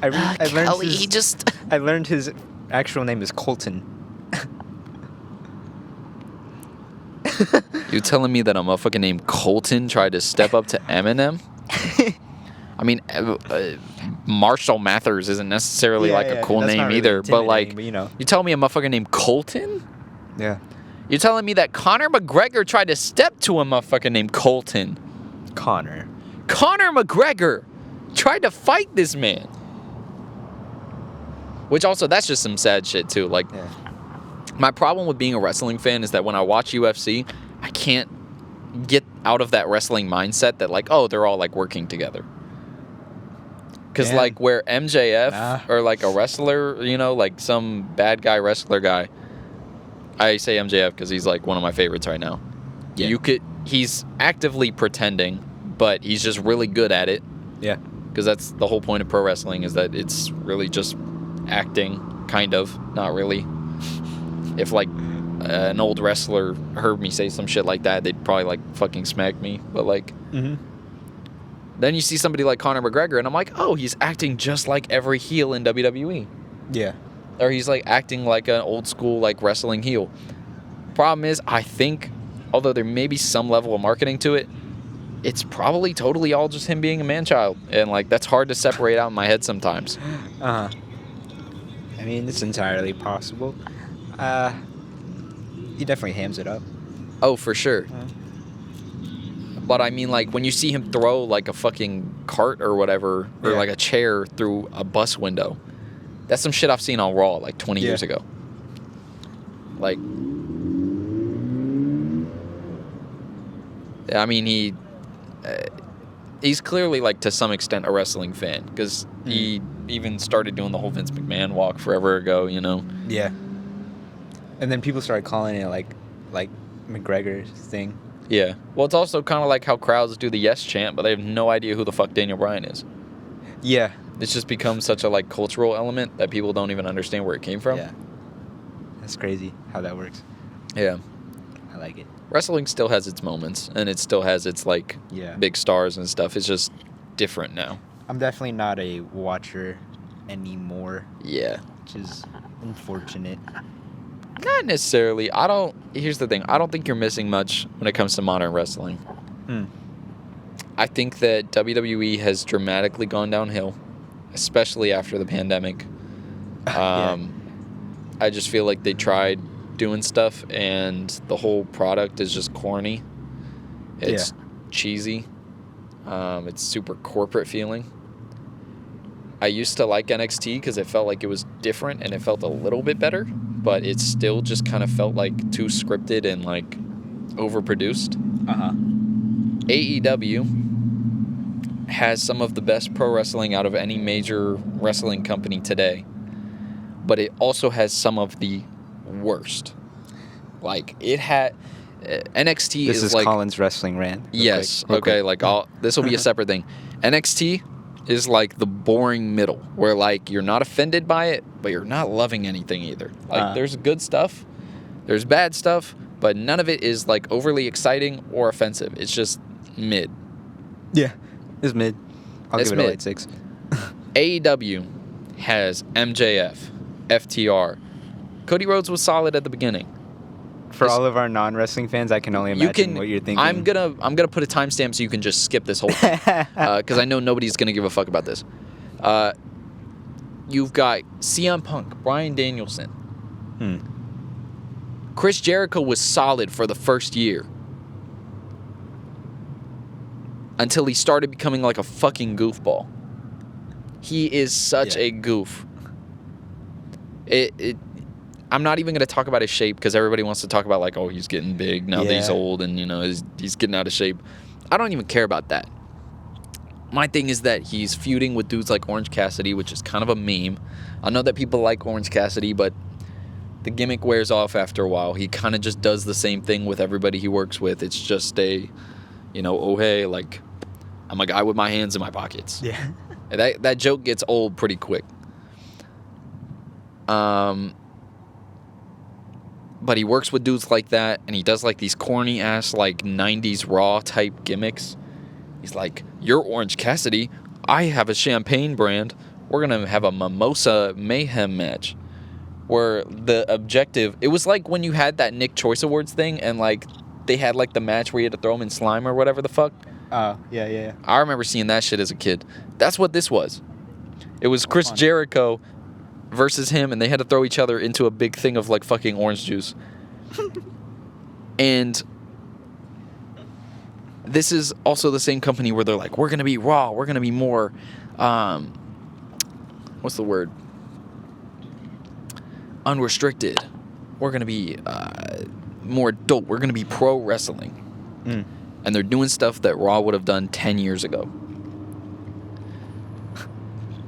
I learned Kelly, his, he just... I learned his actual name is Colton. You telling me that a motherfucker named Colton tried to step up to Eminem? I mean, Marshall Mathers isn't necessarily like a cool that's name not really either, but like, intimidating, but, you know. you telling me a motherfucker named Colton? Yeah. You're telling me that Conor McGregor tried to step to a motherfucker named Colton? Connor. Conor McGregor tried to fight this man. Which also, that's just some sad shit too. Like, Yeah. my problem with being a wrestling fan is that when I watch UFC, I can't get out of that wrestling mindset that like, oh, they're all like working together. Because Damn. like where MJF Nah. or like a wrestler, you know, like some bad guy wrestler guy, I say MJF because he's like one of my favorites right now. Yeah. He's actively pretending, but he's just really good at it. Yeah. Because that's the whole point of pro wrestling, is that it's really just acting, kind of, not really. If like an old wrestler heard me say some shit like that, they'd probably like fucking smack me. But like, then you see somebody like Conor McGregor, and I'm like, oh, he's acting just like every heel in WWE, Yeah. or he's like acting like an old school like wrestling heel. Problem is, I think, although there may be some level of marketing to it, it's probably totally all just him being a man-child, and like that's hard to separate out in my head sometimes. I mean, it's entirely possible. He definitely hams it up. Oh, for sure. But I mean, like, when you see him throw, like, a fucking cart or whatever, or, Yeah. like, a chair through a bus window, that's some shit I've seen on Raw, like, 20 years ago. Like, I mean, he's clearly, like, to some extent a wrestling fan, because he even started doing the whole Vince McMahon walk forever ago, you know? Yeah. And then people started calling it, like McGregor's thing. Yeah. Well, it's also kind of like how crowds do the yes chant, but they have no idea who the fuck Daniel Bryan is. Yeah. It's just become such a like cultural element that people don't even understand where it came from. Yeah. That's crazy how that works. Yeah. I like it. Wrestling still has its moments, and it still has its like Yeah. big stars and stuff. It's just different now. I'm definitely not a watcher anymore, Yeah. which is unfortunate. Not necessarily. Here's the thing. I don't think you're missing much when it comes to modern wrestling. I think that WWE has dramatically gone downhill, especially after the pandemic. Yeah. I just feel like they tried doing stuff, and the whole product is just corny. It's cheesy. It's super corporate feeling. I used to like NXT because it felt like it was different and it felt a little bit better, but it still just kind of felt like too scripted and like overproduced. AEW has some of the best pro wrestling out of any major wrestling company today, but it also has some of the worst. Like it had NXT This is like Colin's wrestling rant. real yes, quick, real okay, quick. like this will be a separate thing. NXT is like the boring middle where like you're not offended by it, but you're not loving anything either. Like there's good stuff, there's bad stuff, but none of it is like overly exciting or offensive. It's just mid. Yeah. It's mid. I'll It's give it a mid. light 6. AEW has MJF, FTR. Cody Rhodes was solid at the beginning. For This- all of our non-wrestling fans, I can only You imagine can. what you're thinking. I'm gonna put a timestamp so you can just skip this whole thing because I know nobody's gonna give a fuck about this. You've got CM Punk, Bryan Danielson. Chris Jericho was solid for the first year until he started becoming like a fucking goofball. He is such a goof. I'm not even going to talk about his shape because everybody wants to talk about like, oh, he's getting big now that he's Yeah. old and, you know, he's getting out of shape. I don't even care about that. My thing is that he's feuding with dudes like Orange Cassidy, which is kind of a meme. I know that people like Orange Cassidy, but the gimmick wears off after a while. He kind of just does the same thing with everybody he works with. It's just a, you know, oh, hey, like, I'm a guy with my hands in my pockets. Yeah. That joke gets old pretty quick. But he works with dudes like that, and he does like these corny ass like 90s Raw type gimmicks. He's like, "You're Orange Cassidy. I have a champagne brand. We're gonna have a Mimosa Mayhem match." Where the objective, it was like when you had that Nick Choice Awards thing, and like they had like the match where you had to throw him in slime or whatever the fuck. Yeah. I remember seeing that shit as a kid. That's what this was. It was Chris Jericho versus him, and they had to throw each other into a big thing of like fucking orange juice. And this is also the same company where they're like, we're gonna be raw, we're gonna be more what's the word? Unrestricted. We're gonna be more adult. We're gonna be pro wrestling. And they're doing stuff that Raw would have done 10 years ago.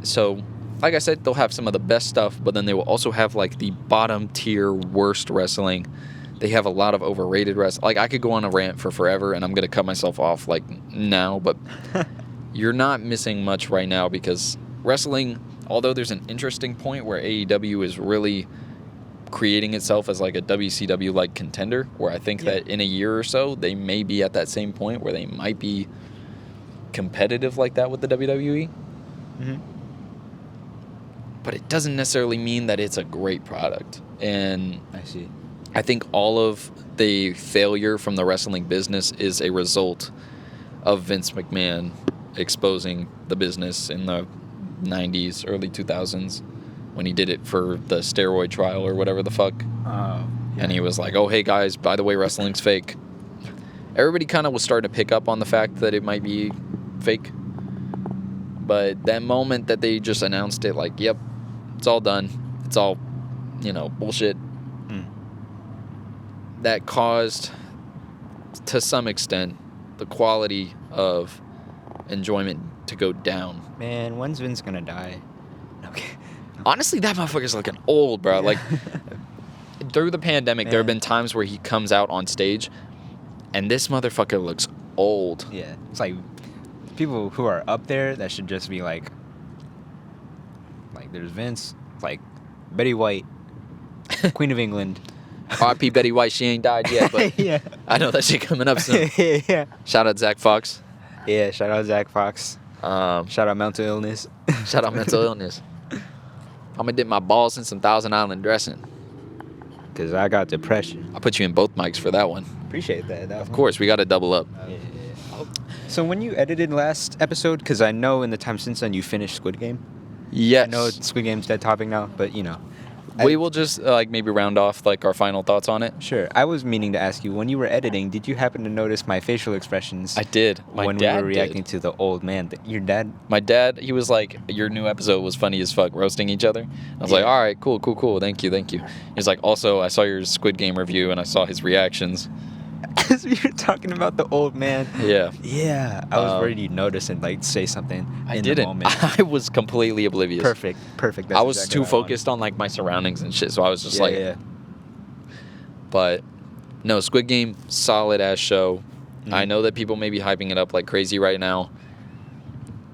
So, like I said, they'll have some of the best stuff, but then they will also have like the bottom tier worst wrestling. They have a lot of overrated wrestling. Like, I could go on a rant for forever, and I'm going to cut myself off like now, but you're not missing much right now because wrestling, although there's an interesting point where AEW is really creating itself as like a WCW like contender, where I think that in a year or so they may be at that same point where they might be competitive like that with the WWE. But it doesn't necessarily mean that it's a great product. And I see. I think all of the failure from the wrestling business is a result of Vince McMahon exposing the business in the 90s, early 2000s, when he did it for the steroid trial or whatever the fuck. And he was like, oh, hey guys, by the way, wrestling's fake. Everybody kind of was starting to pick up on the fact that it might be fake. But that moment that they just announced it, like, yep, it's all done. It's all, bullshit. That caused, to some extent, the quality of enjoyment to go down. Man, when's Vince gonna die? Okay. Honestly, that motherfucker's looking old, bro. Like, through the pandemic, there have been times where he comes out on stage, and this motherfucker looks old. Yeah, it's like people who are up there that should just be like there's Vince, like Betty White, Queen of England. R.I.P. Betty White, she ain't died yet, but Yeah. I know that shit coming up soon. Yeah. Shout out Zach Fox. Yeah, shout out Zach Fox. Shout out mental illness. Shout out mental illness. I'm gonna dip my balls in some Thousand Island dressing. Because I got depression. I'll put you in both mics for that one. Appreciate that. Of course, we got to double up. Yeah. So when you edited last episode, because I know in the time since then you finished Squid Game. Yes. I know Squid Game's dead topic now, but we will just maybe round off like our final thoughts on it. Sure. I was meaning to ask you, when you were editing, did you happen to notice my facial expressions? I did. When we were reacting to the old man. Your dad? My dad, he was like, your new episode was funny as fuck, roasting each other. I was like, all right, cool. Thank you. He was like, also, I saw your Squid Game review and I saw his reactions. As we were talking about the old man. Yeah. Yeah. I was worried you'd notice and say something. I in didn't. The moment. I was completely oblivious. Perfect. That's I was exactly too what I wanted. focused on like my surroundings and shit, so I was just Yeah. But no, Squid Game, solid ass show. I know that people may be hyping it up like crazy right now.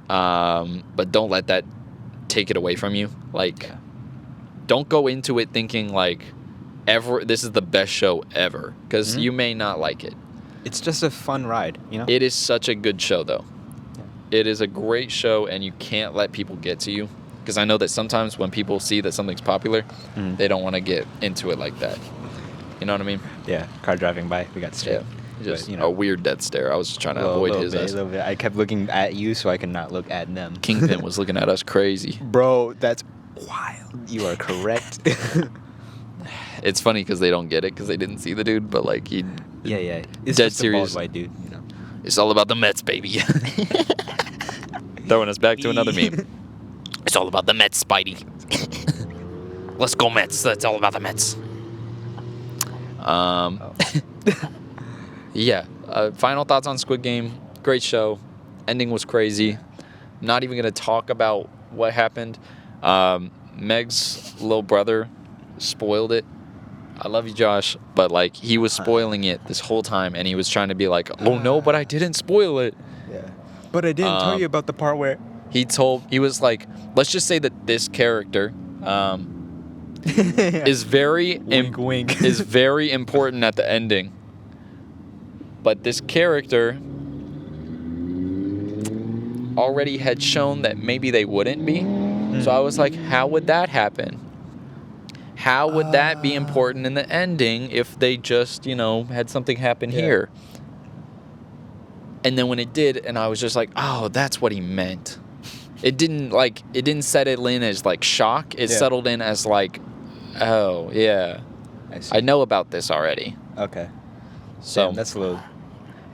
But don't let that take it away from you. Like, don't go into it thinking like this is the best show ever, because you may not like it. It's just a fun ride, It is such a good show though. It is a great show, and you can't let people get to you, because I know that sometimes when people see that something's popular, they don't want to get into it like that. You know what I mean? Yeah. Car driving by, we got straight. Just But, a weird death stare. I was just trying to avoid his ass. A little bit. I kept looking at you so I could not look at them. Kingpin was looking at us crazy. Bro, that's wild. You are correct. It's funny because they don't get it because they didn't see the dude, but like he. Yeah. It's Dead just a bald serious. white dude, It's all about the Mets, baby. Throwing us back to another meme. It's all about the Mets, Spidey. Let's go Mets. That's all about the Mets. Yeah. Final thoughts on Squid Game. Great show. Ending was crazy. Not even gonna talk about what happened. Meg's little brother spoiled it. I love you, Josh, but like he was spoiling it this whole time, and he was trying to be like, "Oh no, but I didn't spoil it." Yeah. But I didn't tell you about the part where He was like, let's just say that this character is very wink. is very important at the ending, but this character already had shown that maybe they wouldn't be. So I was like, how would that happen? How would that be important in the ending if they just, had something happen here? And then when it did, and I was just like, oh, that's what he meant. It didn't settle in as like shock. It settled in as like, oh, yeah. I know about this already. Okay. So Damn, that's a little.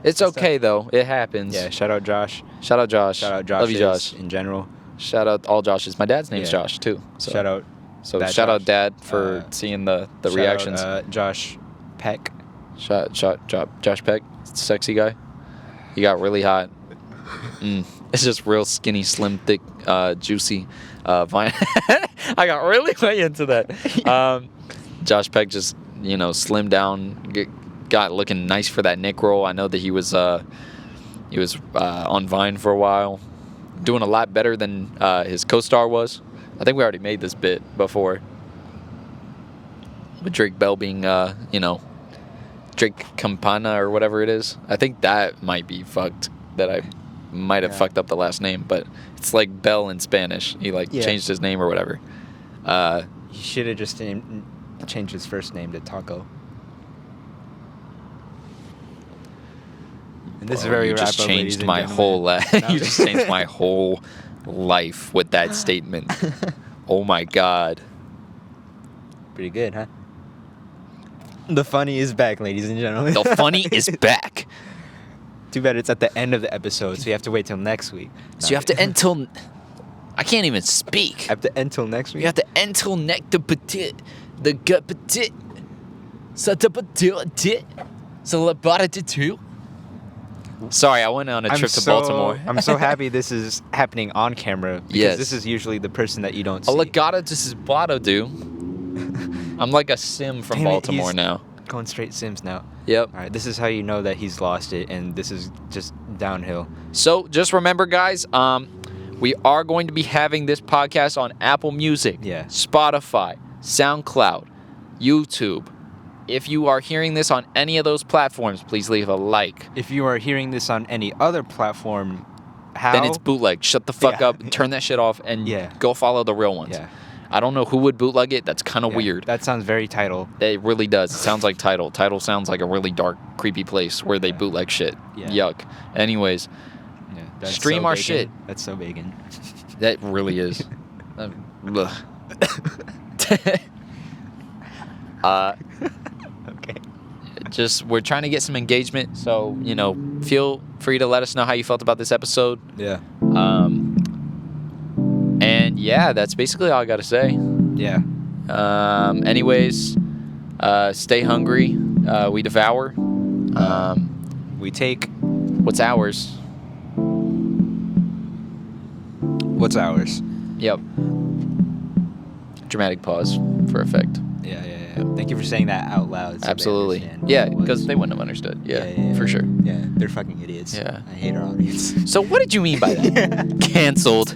it's okay though. It happens. Yeah. Shout out Josh. Shout out Josh. Shout out Josh. Love you, Josh. In general. Shout out all Joshes. My dad's name's Yeah. Josh too. So Shout out. So that shout out Josh. Dad for seeing the Shout reactions. Out, Josh Peck. Josh Peck, sexy guy. He got really hot. It's just real skinny, slim, thick, juicy vine. I got really way into that. Josh Peck just slimmed down, got looking nice for that Nick role. I know that he was on Vine for a while, doing a lot better than his co-star was. I think we already made this bit before. with Drake Bell being, Drake Campana or whatever it is. I think that might be fucked. That I might have fucked up the last name, but it's like Bell in Spanish. He changed his name or whatever. He should have just changed his first name to Taco. And this is very you just wrap up, ladies changed and my gentlemen. whole life. You just changed my whole life with that statement. Oh my god. Pretty good, huh? The funny is back, ladies and gentlemen. The funny is back. Too bad it's at the end of the episode, so you have to wait till next week. So you have to end till. I can't even speak. I have to end till next week. You have to end till neck the petit, the gut petit, sata petit, so la bada too. Sorry, I went on a trip to Baltimore. I'm so happy this is happening on camera because Yes. this is usually the person that you don't see. A legata just is blotto do. I'm like a sim from Damn it, Baltimore he's now. Going straight Sims now. Yep. All right, this is how you know that he's lost it, and this is just downhill. So just remember, guys, we are going to be having this podcast on Apple Music, Yeah. Spotify, SoundCloud, YouTube. If you are hearing this on any of those platforms, please leave a like. If you are hearing this on any other platform, how? Then it's bootleg. Shut the fuck Yeah. up, turn that shit off, and Yeah. go follow the real ones. Yeah. I don't know who would bootleg it. That's kind of Yeah, weird. That sounds very Tidal. It really does. It sounds like Tidal. Tidal sounds like a really dark, creepy place where they bootleg shit. Yeah. Yuck. Anyways, Yeah, that's Stream so our bacon. shit. That's so bacon. that really is. Ugh. Okay. Just we're trying to get some engagement, so feel free to let us know how you felt about this episode. Yeah. And yeah, that's basically all I gotta say. Yeah. Anyways, stay hungry. We devour. We take. What's ours? What's ours? Yep. Dramatic pause for effect. Yeah. Thank you for saying that out loud. So they Absolutely. understand Yeah, what it was. because they wouldn't have understood. Yeah, for sure. Yeah, they're fucking idiots. Yeah. I hate our audience. So what did you mean by that? Cancelled.